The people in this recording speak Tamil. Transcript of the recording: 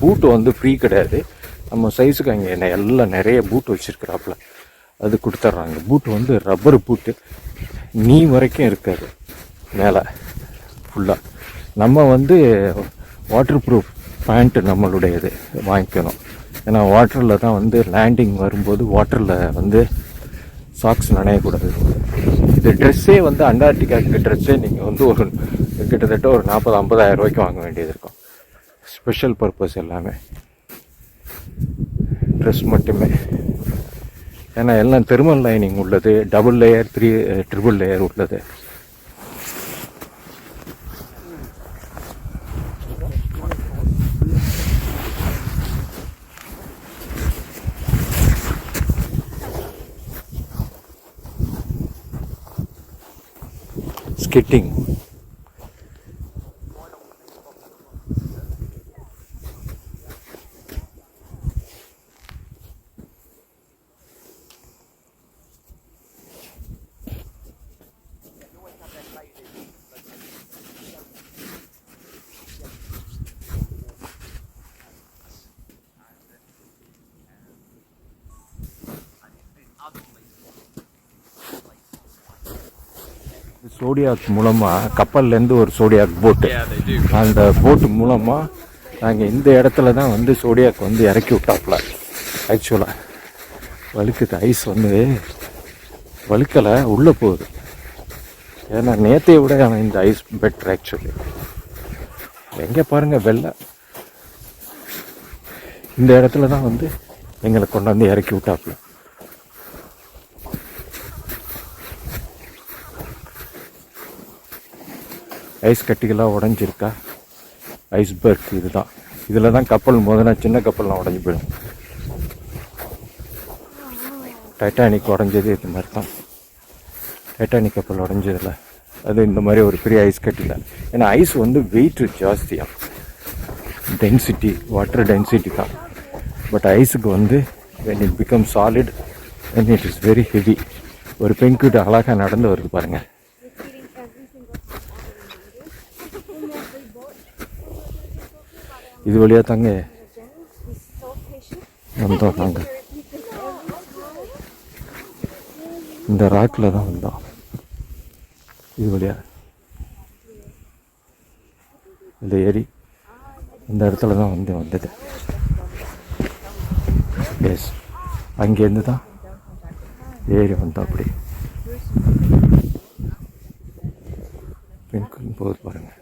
பூட்டு வந்து ஃப்ரீ கிடையாது, நம்ம சைஸுக்கு அங்கே என்ன எல்லாம் நிறைய பூட்டு வச்சுருக்குறாப்புல, அது கொடுத்துட்றாங்க. பூட்டு வந்து ரப்பர் பூட்டு, நீ வரைக்கும் இருக்காது மேலே ஃபுல்லாக. நம்ம வந்து வாட்டர் ப்ரூஃப் பேண்ட்டு நம்மளுடையது வாங்கிக்கணும். ஏன்னா வாட்டரில் தான் வந்து லேண்டிங் வரும்போது வாட்டரில் வந்து சாக்ஸ் நனையக்கூடாது. இது ட்ரெஸ்ஸே வந்து அண்டார்டிகாவுக்கு ட்ரெஸ்ஸே நீங்கள் வந்து ஒரு கிட்டத்தட்ட ஒரு 40-50 ரூபாய்க்கு வாங்க வேண்டியது இருக்கும். ஸ்பெஷல் பர்பஸ் எல்லாமே ட்ரெஸ் மட்டுமே. ஏன்னா எல்லாம் தெர்மல் லைனிங் உள்ளது, டபுள் லேயர், ட்ரிபிள் லேயர் உள்ளது. ஸ்கிட்டிங் சோடியாக் மூலமாக கப்பல்லேருந்து ஒரு சோடியாக் போட்டு, அந்த போட்டு மூலமாக நாங்கள் இந்த இடத்துல தான் வந்து சோடியாக் வந்து இறக்கி விட்டாப்புல. ஆக்சுவலாக வழுக்குது, ஐஸ் வந்து வழுக்கலை, உள்ளே போகுது. ஏன்னா நேற்றைய விட இந்த ஐஸ் பெட்டர் ஆக்சுவலி. எங்கே பாருங்கள் வெள்ளை, இந்த இடத்துல தான் வந்து எங்களை கொண்டாந்து இறக்கி விட்டாப்புல. ஐஸ் கட்டிகளாக உடஞ்சிருக்கா, ஐஸ்பர்க் இதுதான். இதில் தான் கப்பல் முதல்ல சின்ன கப்பல்லாம் உடஞ்சி போயிடும். டைட்டானிக் உடஞ்சது இது மாதிரி தான். டைட்டானிக் கப்பல் உடஞ்சதில்ல, அது இந்த மாதிரி ஒரு பெரிய ஐஸ் கட்டியில். ஏன்னா ஐஸ் வந்து வெயிட் ஜாஸ்தியாக, டென்சிட்டி வாட்டர் டென்சிட்டி தான். பட் ஐஸுக்கு வந்து when it becomes solid then it is very heavy. ஒரு பெண்குட்டி அழகாக நடந்து வருது பாருங்கள். இது வழியாக தாங்க வந்தோம் நாங்கள், இந்த ராக்கில் தான் வந்தோம். இது வழியாக இந்த ஏரி, இந்த இடத்துல தான் வந்தது. எஸ், அங்கேருந்து தான் ஏரி வந்தோம். அப்படி பெண்குன்னு போகுது பாருங்கள்.